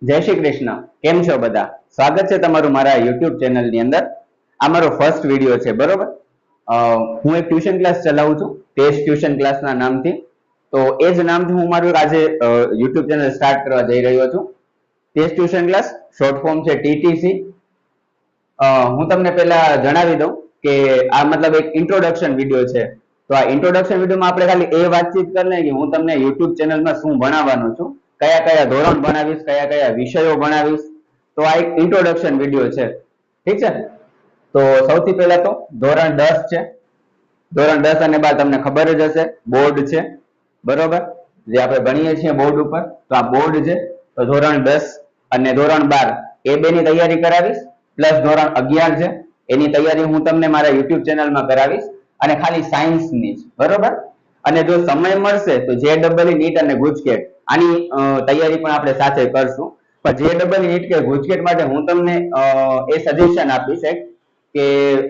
જય શ્રી કૃષ્ણ. કેમ છો બધા? સ્વાગત છે તમારું મારા YouTube ચેનલ ની અંદર. આ મારો ફર્સ્ટ વિડીયો છે, બરોબર? હું એક ટ્યુશન ક્લાસ ચલાવું છું, ટેસ્ટ ટ્યુશન ક્લાસના નામથી. તો એ જ નામથી હું મારું આજે YouTube ચેનલ સ્ટાર્ટ કરવા જઈ રહ્યો છું. Test tuition class, short form છે TTC. હું તમને પહેલા જણાવી દઉં કે આ મતલબ એક ઇન્ટ્રોડક્શન વિડીયો છે. તો આ ઇન્ટ્રોડક્શન વિડીયોમાં આપણે ખાલી એ વાતચીત કરી લઈએ કે હું તમને YouTube ચેનલમાં શું ભણાવવાનો છું, કયા કયા ધોરણ ભણાવીશ, કયા કયા વિષયો ભણાવીશ. તો આ એક ઇન્ટ્રોડક્શન વિડીયો છે, ઠીક છે? તો સૌથી પહેલા તો ધોરણ 10 છે. ધોરણ 10 અને 12 તમને ખબર જ હશે, બોર્ડ છે, બરોબર? જે આપણે ભણીએ છીએ બોર્ડ ઉપર, તો આ બોર્ડ છે. તો ધોરણ 10 અને ધોરણ 12 એ બેની તૈયારી કરાવીશ, પ્લસ ધોરણ 11 છે એની તૈયારી હું તમને મારા YouTube ચેનલમાં કરાવીશ, અને ખાલી સાયન્સની જ, બરોબર? અને જો સમય મળશે તો JEE નીટ અને ગુજકેટ આની તૈયારી પણ આપણે સાથે કરશું. પણ JEE નીટ કે ગુજકેટ માટે હું તમને એ સજેશન આપીશ કે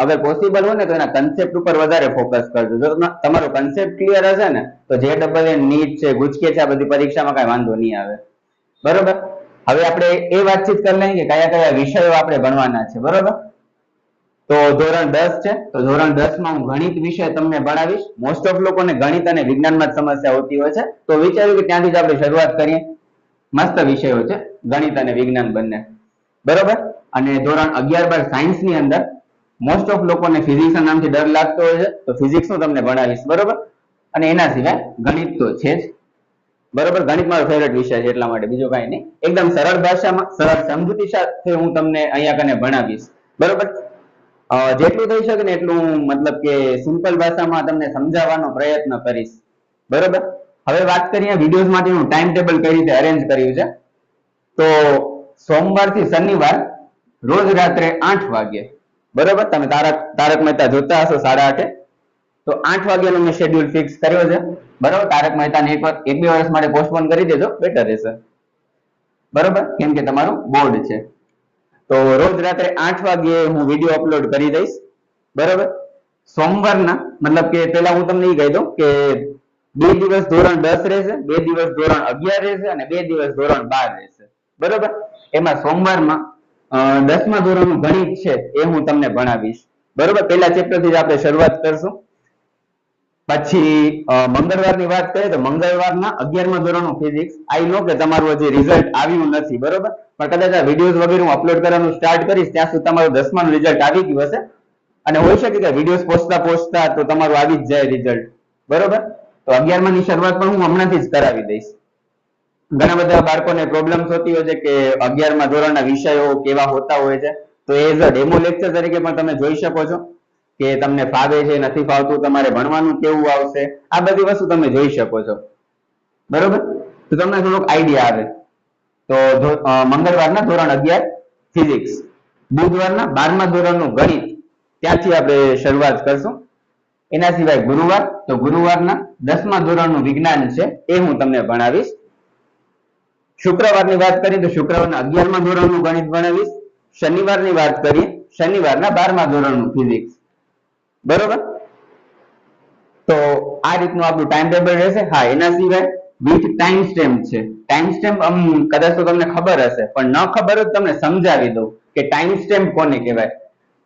અગર પોસિબલ હોય ને તો એના કન્સેપ્ટ ઉપર વધારે ફોકસ કરજો. જો તમારો કન્સેપ્ટ ક્લિયર હશે ને તો JEE નીટ છે, ગુજકેટ છે, આ બધી પરીક્ષામાં કઈ વાંધો નહીં આવે, બરોબર? હવે આપણે એ વાતચીત કરી લઈએ કે કયા કયા વિષયો આપણે ભણવાના છે, બરોબર? તો ધોરણ 10 છે. તો ધોરણ 10 માં હું ગણિત વિષય તમને ભણાવીશ. મોસ્ટ ઓફ લોકોને ગણિત અને વિજ્ઞાનમાં જ સમસ્યા હોતી હોય છે, તો વિચાર્યું કે ત્યાંથી જ આપણે શરૂઆત કરીએ. મસ્ત વિષયો છે ગણિત અને વિજ્ઞાન બંને, બરોબર? અને ધોરણ 11-12 સાયન્સ ની અંદર મોસ્ટ ઓફ લોકોને ફિઝિક્સ ના નામથી ડર લાગતો હોય છે, તો ફિઝિક્સ નું તમને ભણાવીશ, બરોબર? અને એના સિવાય ગણિત તો છે જ, બરોબર? ગણિત મારો ફેવરેટ વિષય છે એટલા માટે, બીજું કાંઈ નહીં. એકદમ સરળ ભાષામાં, સરળ સમજૂતી સાથે હું તમને અહીંયા કને ભણાવીશ, બરોબર? જેટલું થઈ શકે ને એટલું મતલબ કે સિમ્પલ ભાષામાં તમને સમજાવવાનો પ્રયત્ન કરીશ, બરોબર? હવે વાત કરીએ વિડીયોઝ માટેનું ટાઈમ ટેબલ કઈ રીતે અરેન્જ કર્યું છે. તો સોમવાર થી શનિવાર રોજ રાત્રે 8 વાગે, બરોબર? તમે તારક મહેતા જોતા હશો 8:30, તો 8 વાગ્યાનો મેં શેડ્યુલ ફિક્સ કર્યો છે, બરોબર? તારક મહેતાને એક બે વર્ષ માટે પોસ્ટપોન કરી દેજો, બેટર રહેશે, બરોબર? કેમ કે તમારું બોર્ડ છે. તો રોજ રાત્રે 8 વાગ્યે હું વિડીયો અપલોડ કરી દઈશ, બરોબર? સોમવારના મતલબ કે પેલા હું તમને એ કહી દઉં કે 2 દિવસ ધોરણ 10 રહેશે, 2 દિવસ ધોરણ 11 રહેશે અને 2 દિવસ ધોરણ 12 રહેશે, બરોબર? એમાં સોમવારમાં 10મા ધોરણનું ગણિત છે એ હું તમને ભણાવીશ, બરોબર? પહેલા ચેપ્ટર થી જ આપણે શરૂઆત કરશું. પછી મંગળવારની વાત કરીએ તો મંગળવારના 11મા ધોરણનું ફિઝિક્સ. આઈ નો કે તમારું હજી રિઝલ્ટ આવ્યું નથી, બરોબર? પણ કદાચ આ વિડીયોઝ વગેરે હું અપલોડ કરવાનું સ્ટાર્ટ કરીશ ત્યાં સુધી તમારું 10માનું રિઝલ્ટ આવી ગયું હશે, અને હોઈ શકે કે વિડીયોઝ પહોંચતા તો તમારું આવી જ જાય રિઝલ્ટ, બરોબર? તો 11માની શરૂઆત પણ હું હમણાંથી જ કરાવી દઈશ. ઘણા બધા બાળકોને પ્રોબ્લેમ્સ હોતી હોય છે કે 11મા ધોરણના વિષયો કેવા હોતા હોય છે, તો એઝ અ ડેમો લેક્ચર તરીકે પણ તમે જોઈ શકો છો કે તમને ફાવે છે, નથી ફાવતું, તમારે ભણવાનું કેવું આવશે, આ બધી વસ્તુ તમે જોઈ શકો છો, બરોબર? તો તમને થોડોક આઈડિયા આવે. તો મંગળવારના ધોરણ 11 ફિઝિક્સ, બુધવારના 12મા ધોરણનું ગણિત ત્યાંથી આપણે શરૂઆત કરશું. એના સિવાય ગુરુવાર, તો ગુરુવારના 10મા ધોરણનું વિજ્ઞાન છે એ હું તમને ભણાવીશ. શુક્રવારની વાત કરીએ તો શુક્રવારના 11મા ધોરણનું ગણિત ભણાવીશ. શનિવારની વાત કરીએ, શનિવારના 12મા ધોરણનું ફિઝિક્સ, બરોબર? તો આ રીતનું આપણું ટાઈમ ટેબલ રહેશે. હા, એના સિવાય વિથ ટાઈમ સ્ટેમ્પ છે. ટાઈમ સ્ટેમ્પ કદાચ તો તમને ખબર હશે, પણ ન ખબર હોય તો તમને સમજાવી દઉં કે ટાઈમ સ્ટેમ્પ કોને કહેવાય.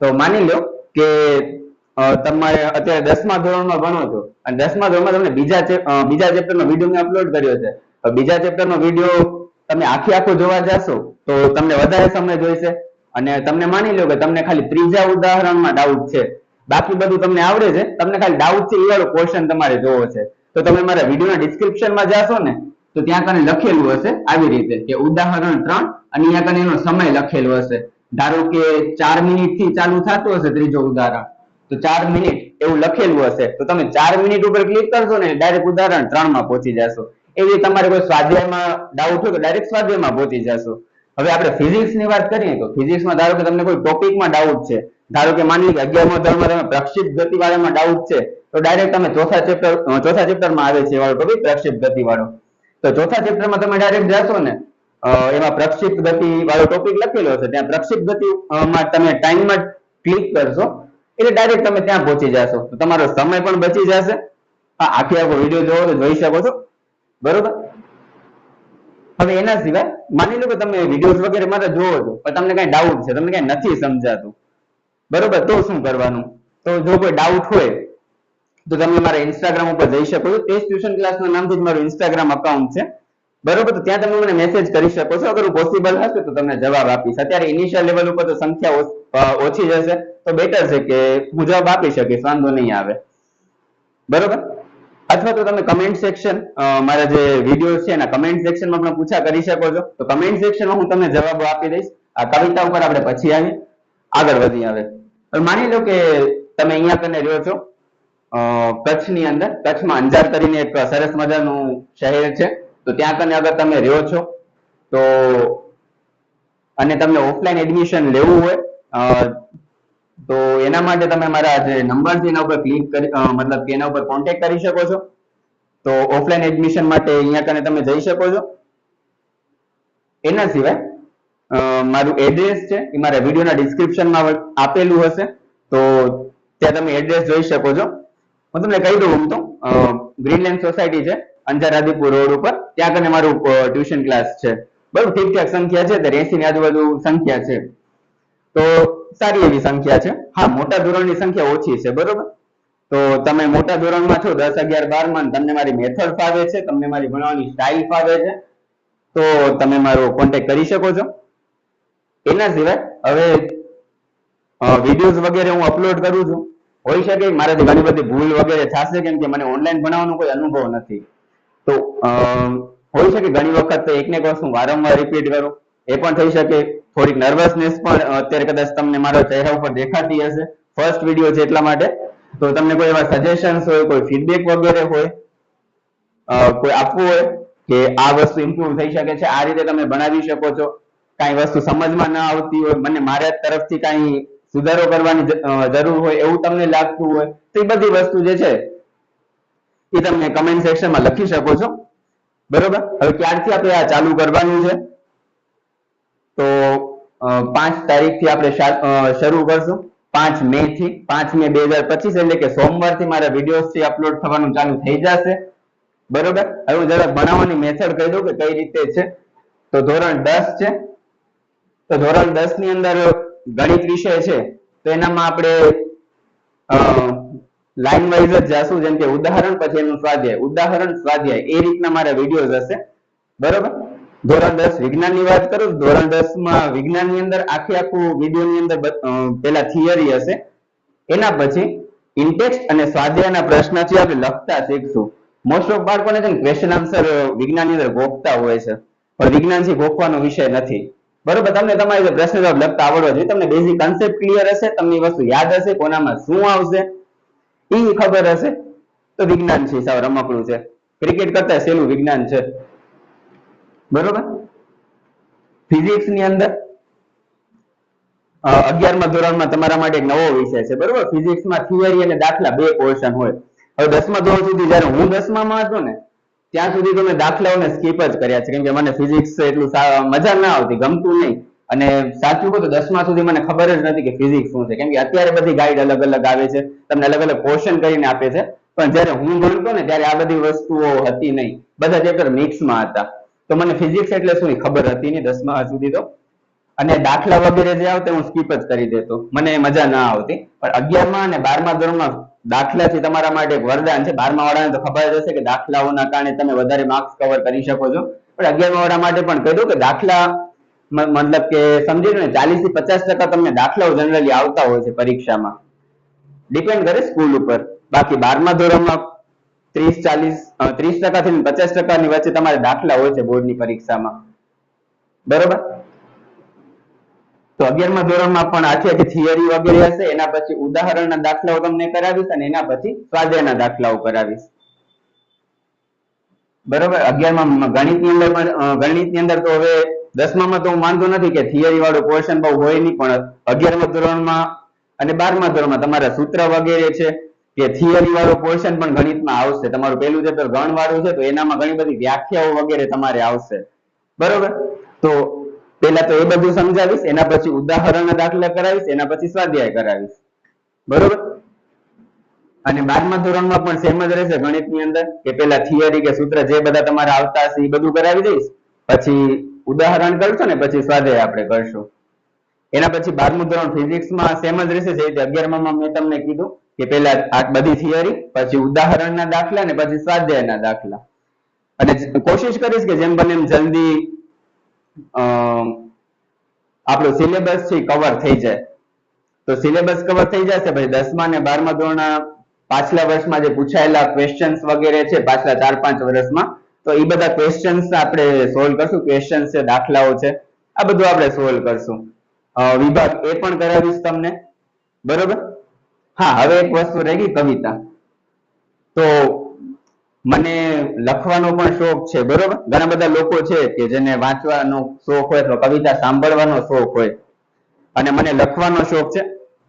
તો માની લો કે તમારે અત્યારે 10મા ધોરણમાં ભણો છો અને 10મા ધોરણમાં તમને બીજા ચેપ્ટરનો વિડીયો મેં અપલોડ કર્યો છે. બીજા ચેપ્ટરનો વિડીયો તમે આખો જોવા જશો તો તમને વધારે સમય જોઈશે, અને તમને માની લો કે તમને ખાલી ત્રીજા ઉદાહરણમાં ડાઉટ છે, બાકી બધું તમને આવડે છે, તમને ખાલી ડાઉટ છે એ વાળો ક્વેશ્ચન તમારે જોવો છે, તો તમે મારા વિડીયોના ડિસ્ક્રિપ્શનમાં જાશો ને તો ત્યાં કને લખેલું હશે આવી રીતે કે ઉદાહરણ 3, અને અહીંયા કને એનો સમય લખેલો હશે. ધારો કે 4 મિનિટ થી ચાલુ થતું હશે ત્રીજો ઉદાહરણ, તો 4 મિનિટ એવું લખેલું હશે, તો તમે 4 મિનિટ ઉપર ક્લિક કરશો ને ડાયરેક્ટ ઉદાહરણ 3 માં પહોંચી જશો. એવી તમારે કોઈ સ્વાધ્યાયમાં ડાઉટ હોય તો ડાયરેક્ટ સ્વાધ્યાયમાં પહોંચી જશો. હવે આપણે ફિઝિક્સ ની વાત કરીએ તો ફિઝિક્સમાં ધારો કે તમને કોઈ ટોપિકમાં ડાઉટ છે, ધારો કે માની લો કે 11મા ધોરણમાં તમે પ્રક્ષિપ્ત ગતિ વાળામાં ડાઉટ છે, તો ડાયરેક્ટ તમે ચોથા ચેપ્ટરમાં આવે છે વાળો ટોપિક પ્રક્ષિપ્ત ગતિ વાળો, તો ચોથા ચેપ્ટરમાં તમે ડાયરેક્ટ જશો ને એમાં પ્રક્ષિપ્ત ગતિ વાળો ટોપિક લખેલો હશે, ત્યાં પ્રક્ષિપ્ત ગતિ માં તમે ટાઈમમાં ક્લિક કરશો એટલે ડાયરેક્ટ તમે ત્યાં પહોંચી જશો, તો તમારો સમય પણ બચી જશે. આખો વિડીયો જોવો તો જોઈ શકો છો, બરોબર? હવે એના સિવાય માની લો કે તમે વિડીયોઝ વગેરે મારે જોવો છો પણ તમને કઈ ડાઉટ છે, તમને કઈ નથી સમજાતું, બરોબર, તો શું કરવાનું? તો જો કોઈ ડાઉટ હોય તો તમે મારા ઇન્સ્ટાગ્રામ ઉપર જઈ શકો છો. તેજ ટ્યુશન ક્લાસના નામથી જ મારું ઇન્સ્ટાગ્રામ અકાઉન્ટ છે, બરોબર. તો ત્યાં તમે મને મેસેજ કરી શકો છો. અગર પોસિબલ હશે તો તમને જવાબ આપીશ. અત્યારે ઇનિશિયલ લેવલ ઉપર તો સંખ્યા ઓછી જ હશે, તો બેટર છે કે હું જવાબ આપી શકીશ, વાંધો નહીં આવે, બરોબર. અથવા તો તમે કમેન્ટ સેક્શન, મારા જે વિડીયો છે એના કમેન્ટ સેક્શનમાં પણ પૂછા કરી શકો છો. તો કમેન્ટ સેક્શનમાં હું તમને જવાબો આપી દઈશ. આ કવિતા ઉપર આપણે પછી આગળ વધી. હવે માની લો કે તમે અહીંયા કને રહ્યો છો કચ્છની અંદર, કચ્છમાં અંજાર કરીને એક સરસ મજાનું શહેર છે. તો ત્યાં કને અગર તમે રહ્યો છો તો અને તમને ઓફલાઈન એડમિશન લેવું હોય તો એના માટે તમે મારા જે નંબર છે એના ઉપર ક્લિક કરી મતલબ કે એના ઉપર કોન્ટેક્ટ કરી શકો છો. તો ઓફલાઈન એડમિશન માટે અહીંયા કને તમે જઈ શકો છો. એના સિવાય મારું એડ્રેસ છે એ મારા વિડીયોના ડિસ્ક્રિપ્શનમાં આપેલું હશે, તો ત્યાં તમે એડ્રેસ જોઈ શકો છો. હું તમને કહી દઉં તો ગ્રીનલેન્ડ સોસાયટી છે અંજાર આદિપુર રોડ ઉપર, ત્યાં કને મારું ટ્યુશન ક્લાસ છે, બરોબર. ઠીક ઠાક સંખ્યા છે, 80 ની આજુબાજુ સંખ્યા છે, તો સારી એવી સંખ્યા છે. હા, મોટા ધોરણની સંખ્યા ઓછી છે, બરોબર. તો તમે મોટા ધોરણમાં છો 10, 11, 12 માં, તમને મારી મેથડ ફાવે છે, તમને મારી ભણવાની સ્ટાઇલ ફાવે છે, તો તમે મારો કોન્ટેક્ટ કરી શકો છો. એના સિવાય હવે વિડીયોઝ વગેરે હું અપલોડ કરું છું, હોઈ શકે મારાથી ઘણી બધી ભૂલ વગેરે થશે, કેમ કે મને ઓનલાઈન ભણાવવાનો કોઈ અનુભવ નથી. તો હોઈ શકે ઘણી વખત એકને એક વસ્તુ વારંવાર રિપીટ કરું, એ પણ થઈ શકે. થોડીક નર્વસનેસ પણ અત્યારે કદાચ તમને મારા ચહેરા ઉપર દેખાતી હશે, ફર્સ્ટ વિડીયો છે એટલા માટે. તો તમને કોઈ એવા સજેશન્સ હોય, કોઈ ફીડબેક વગેરે હોય, કોઈ આપવું હોય કે આ વસ્તુ ઇમ્પ્રુવ થઈ શકે છે, આ રીતે તમે ભણાવી શકો છો, કાંઈ વસ્તુ સમજમાં ના આવતી હોય, મને મારા તરફથી કાંઈ સુધારો કરવાની જરૂર હોય એવું તમને લાગતું હોય, તો એ બધી વસ્તુ જે છે એ તમે કમેન્ટ સેક્શનમાં લખી શકો છો, બરોબર. હવે ક્યારથી આપણે આ ચાલુ કરવાનું છે? તો 5 તારીખથી આપણે શરૂ કરશું, 5 મે થી. 5 મે 2025 એટલે કે સોમવારથી મારા વિડીયોઝ થી અપલોડ થવાનું ચાલુ થઈ જશે, બરોબર. હવે હું જરા ભણાવવાની મેથડ કહી દઉં કે કઈ રીતે છે. તો ધોરણ 10 છે, તો ધોરણ 10 ની અંદર ગણિત વિષય છે, તો એનામાં આપણે લાઈન વાઇઝ જ જાશું, જેમ કે ઉદાહરણ પછી એનું સ્વાધ્યાય, ઉદાહરણ સ્વાધ્યાય, એ રીતના મારા વિડીયોઝ હશે, બરોબર. ધોરણ 10 વિજ્ઞાનની વાત કરું, ધોરણ 10 માં વિજ્ઞાનની અંદર આખું વિડીયોની અંદર પેલા થિયરી હશે, એના પછી ઇન્ટેક્સ્ટ અને સ્વાધ્યાયના પ્રશ્નથી આપણે લખતા શીખશું. મોસ્ટ ઓફ બાળકોને છે ને ક્વેશ્ચન આન્સર વિજ્ઞાનની અંદર ગોખતા હોય છે, પણ વિજ્ઞાનથી ગોખવાનો વિષય નથી, બરોબર. તમને તમારી પ્રશ્ન જવાબ લખતા આવડવા જોઈએ, તમને બેઝિક કન્સેપ્ટ ક્લિયર હશે, તમને વસ્તુ યાદ હશે, કોનામાં શું આવશે એ ખબર હશે, તો વિજ્ઞાન છે સાવ રમકડું છે, ક્રિકેટ કરતા સહેલું વિજ્ઞાન છે, બરોબર. ફિઝિક્સ ની અંદર 11મા ધોરણમાં તમારા માટે એક નવો વિષય છે, બરોબર. ફિઝિક્સમાં થિયરી અને દાખલા 2 પોર્શન હોય. હવે 10મા ધોરણ સુધી જ્યારે હું 10મામાં હતો ને ત્યાં સુધી તો મેં દાખલાઓને સ્કીપ જ કર્યા છે, કેમ કે મને ફિઝિક્સ એટલું મજા ના આવતી, ગમતું નહીં. અને સાચું કહું તો 10મા સુધી મને ખબર જ નથી કે ફિઝિક્સ શું છે, કેમ કે અત્યારે બધી ગાઈડ અલગ અલગ આવે છે, તમને અલગ અલગ પોર્શન કરીને આપે છે, પણ જ્યારે હું ભણતો ને ત્યારે આ બધી વસ્તુઓ હતી નહીં, બધા ચેપ્ટર મિક્સમાં હતા, તો મને ફિઝિક્સ એટલે શું ખબર હતી નહીં 10મા સુધી તો. અને દાખલા વગેરે જે આવતા હું સ્કીપ જ કરી દેતો, મને મજા ના આવતી. પણ 11મા અને 12મા ધોરણમાં દાખલાથી તમારા માટે એક વરદાન છે. 12મા વાળાને તો ખબર જ હશે કે દાખલાઓના કારણે તમે વધારે માર્ક્સ કવર કરી શકો છો, પણ 11મા વાળા માટે પણ કહી દઉં કે દાખલા મતલબ કે સમજી લો ને 40 થી 50% તમને દાખલાઓ જનરલી આવતા હોય છે પરીક્ષામાં, ડિપેન્ડ કરે સ્કૂલ ઉપર. બાકી 12મા ધોરણમાં 30-40 30% થી 50% ની વચ્ચે તમારે દાખલા હોય છે બોર્ડની પરીક્ષામાં, બરોબર. તો 11મા ધોરણમાં પણ આખી થિયરી વગેરે હશે, એના પછી ઉદાહરણના દાખલાઓ તમને કરાવીશ અને એના પછી સ્વાધ્યાયના દાખલાઓ કરાવીશ, બરોબર. 11મા ગણિતની અંદર પણ ગણિતની અંદર તો હવે 10મામાં તો હું માનતો નથી કે થિયરી વાળું પોર્શન બહુ હોય નહીં, પણ 11મા ધોરણમાં અને 12મા ધોરણમાં તમારા સૂત્ર વગેરે છે કે થિયરી વાળો પોર્શન પણ ગણિતમાં આવશે. તમારું પહેલું ચેપ્ટર ગણ વાળું છે, તો એનામાં ઘણી બધી વ્યાખ્યાઓ વગેરે તમારે આવશે, બરોબર. તો પેલા તો એ બધું સમજાવીશ, એના પછી ઉદાહરણના દાખલા કરાવીશ, એના પછી સ્વાધ્યાય કરાવીશ, બરોબર. અને 12મા ધોરણમાં પણ સેમ જ રહેશે ગણિતની અંદર, કે પેલા થિયરી કે સૂત્ર જે બધા તમારે આવતા હશે એ બધું કરાવી દઈશ, પછી ઉદાહરણ કરશું ને પછી સ્વાધ્યાય આપણે કરશું. એના પછી 12મું ધોરણ ફિઝિક્સમાં સેમ જ રહેશે જે રીતે 11માં મેં તમને કીધું કે પહેલા આ બધી થિયરી, પછી ઉદાહરણના દાખલા ને પછી સ્વાધ્યાયના દાખલા. અને કોશિશ કરીશ કે જેમ બને એમ જલ્દી આપણો સિલેબસ છે કવર થઈ જાય. તો સિલેબસ કવર થઈ જશે પછી 10મા અને 12મા ધોરણના પાછલા વર્ષમાં જે પૂછાયેલા ક્વેશ્ચન્સ વગેરે છે પાછલા 4-5 વર્ષમાં, તો એ બધા ક્વેશ્ચન્સ આપણે સોલ્વ કરશું. ક્વેશ્ચન્સ છે, દાખલાઓ છે, આ બધું આપણે સોલ્વ કરશું. વિભાગ એ પણ કરાવીશ તમને, બરોબર. હા, હવે એક વસ્તુ રહી ગઈ, કવિતા. તો મને લખવાનો પણ શોખ છે, બરોબર. ઘણા બધા લોકો છે કે જેને વાંચવાનો શોખ હોય અથવા કવિતા સાંભળવાનો શોખ હોય, અને મને લખવાનો શોખ છે.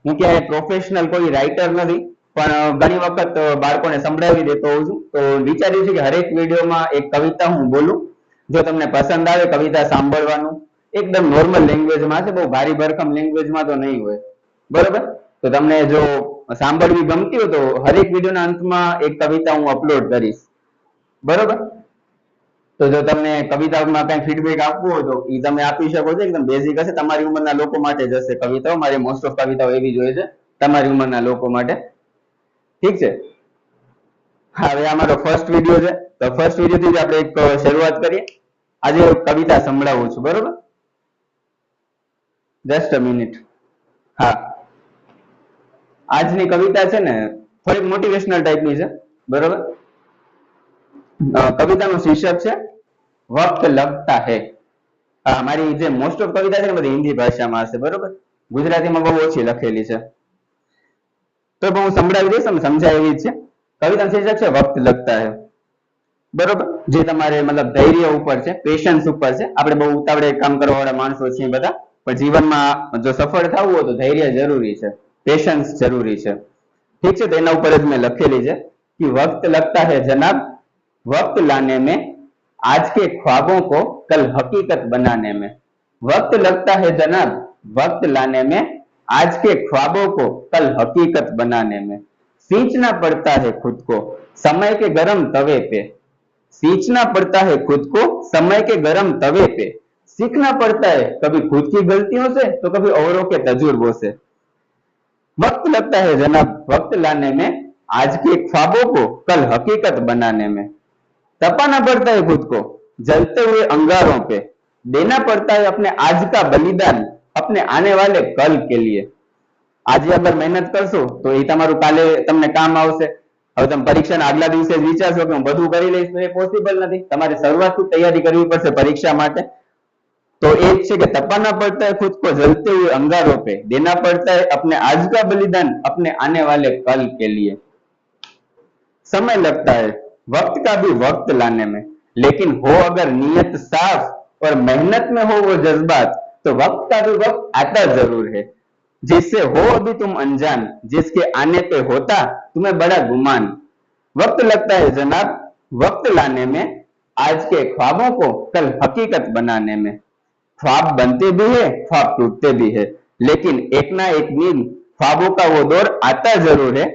હું ક્યાંય પ્રોફેશનલ કોઈ રાઇટર નથી, પણ ઘણી વખત બાળકોને સંભળાવી દેતો હોઉં છું. તો વિચાર્યું છે કે હરેક વિડીયોમાં એક કવિતા હું બોલું. જો તમને પસંદ આવે કવિતા સાંભળવાનું, એકદમ નોર્મલ લેંગ્વેજમાં છે, બહુ ભારી ભરખમ લેંગ્વેજમાં તો નહીં હોય, બરોબર. તો તમને જો સાંભળવી ગમતી હોય તો હરેક વિડીયોના અંતમાં એક કવિતા હું અપલોડ કરીશ, બરોબર. તો જો તમને કવિતામાં કઈ ફીડબેક આપવું હોય તો એ તમે આપી શકો છો. એકદમ બેઝિક હશે, તમારી ઉંમરના લોકો માટે જ હશે કવિતાઓ. મારી મોસ્ટ ઓફ કવિતાઓ એવી જ હોય છે તમારી ઉંમરના લોકો માટે, ઠીક છે. હવે આ મારો ફર્સ્ટ વિડીયો છે, તો ફર્સ્ટ વિડીયોથી જ આપણે એક શરૂઆત કરીએ. આજે કવિતા સંભળાવું છું, બરોબર. Just a minute. હા, આજની કવિતા છે ને થોડીક મોટિવેશનલ ટાઈપની છે, બરોબર. કવિતાનું શીર્ષક છે વક્ત લગતા હે. મારી જે મોસ્ટ ઓફ કવિતા છે ને બધી હિન્દી ભાષામાં હશે, બરોબર. ગુજરાતીમાં બહુ ઓછી લખેલી છે, તો હું સંભળાવી દઈશ, તમે સમજાય એવી જ છે. કવિતાનું શીર્ષક છે વક્ત લગતા હે, બરોબર. જે તમારે મતલબ ધૈર્ય ઉપર છે, પેશન્સ ઉપર છે. આપણે બહુ ઉતાવળે કામ કરવા વાળા માણસો છીએ બધા, પણ જીવનમાં જો સફળ થવું હોય તો ધૈર્ય જરૂરી છે, પેશન્સ જરૂરી છે, ઠીક છે. તો એના ઉપર જ મેં લખેલી છે કે વક્ત લગતા है जनाब, वक्त लाने में आज के ख्वाबों को कल हकीकत बनाने में. वक्त लगता है जनाब, वक्त लाने में आज के ख्वाबों को कल हकीकत बनाने में. सींचना पड़ता है खुद को समय के गरम तवे पे, सींचना पड़ता है खुद को समय के गरम तवे पे. सीखना पड़ता है कभी खुद की गलतियों से तो कभी औरों के तजुर्बों से. वक्त लगता है जनाब, वक्त लाने में आज के ख्वाबों को कल हकीकत बनाने में. तपाना पड़ता है खुद को जलते हुए अंगारों पे, देना पड़ता है अपने आज का बलिदान अपने आने वाले कल के लिए. આજે અગર મહેનત કરશો તો એ તમારું કાલે તમને કામ આવશે. હવે તમે પરીક્ષાના આગલા દિવસે વિચારશો કે હું બધું કરી લઈશ, તો એ પોસિબલ નથી. તમારે શરૂઆતથી તૈયારી કરવી પડશે પરીક્ષા માટે. तो एक છે કે तपाना पड़ता है खुद को जलते हुए अंगारों पे, देना पड़ता है अपने आज का बलिदान अपने आने वाले कल के लिए. समय लगता है वक्त का भी वक्त लाने में, लेकिन हो अगर नियत साफ और मेहनत में हो वो जज्बात तो वक्त का भी वक्त आता जरूर है. जिससे हो अभी तुम अनजान, जिसके आने पे होता तुम्हें बड़ा गुमान. वक्त लगता है जनाब, वक्त लाने में आज के ख्वाबों को कल हकीकत बनाने में. ख्वाब बनते भी है, ख्वाब टूटते भी है, लेकिन एक ना एक दिन ख्वाबों का वो दौर आता जरूर है,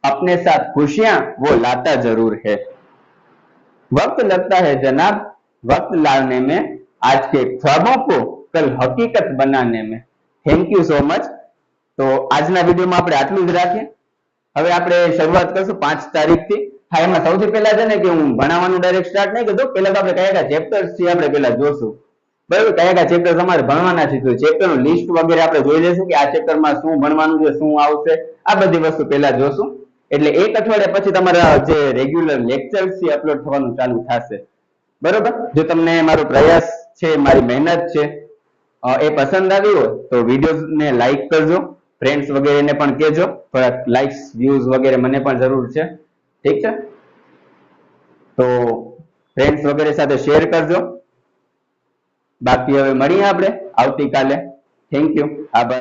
अपने साथ खुशियां वो लाता जरूर है. वक्त लगता है जनाब, वक्त लाने में आज के ख्वाबों को कल हकीकत बनाने में. Thank you so much. તો આજના વિડીયોમાં આપણે આટલું જ રાખીએ. હવે આપણે શરૂઆત કરશું 5 તારીખથી. હા, એમાં સૌથી પહેલા છે ને કે હું ભણાવવાનું ડાયરેક્ટ સ્ટાર્ટ નહીં કરતો. પહેલા તો આપણે કયા કયા ચેપ્ટર્સ છે આપણે પહેલા જોશું, બરાબર. કયા કયા ચેપ્ટર તમારે ભણવાના છે, તો ચેપ્ટરનું લિસ્ટ વગેરે આપણે જોઈ લઈશું કે આ ચેપ્ટરમાં શું ભણવાનું છે, શું આવશે, આ બધી વસ્તુ પહેલા જોશું. એટલે એક અઠવાડિયા પછી તમારા જે રેગ્યુલર લેક્ચર્સ છે અપલોડ થવાનું ચાલુ થશે, બરોબર. જો તમને મારો પ્રયાસ છે, મારી મહેનત છે એ પસંદ આવી હોય તો વિડીયોને લાઈક કરજો, ફ્રેન્ડ્સ વગેરેને પણ કહેજો. થોડાક લાઈક્સ, વ્યૂઝ વગેરે મને પણ જરૂર છે, ઠીક છે. તો ફ્રેન્ડ્સ વગેરે સાથે શેર કરજો. બાકી હવે મળીએ આપણે આવતીકાલે. થેન્ક યુ, આભાર.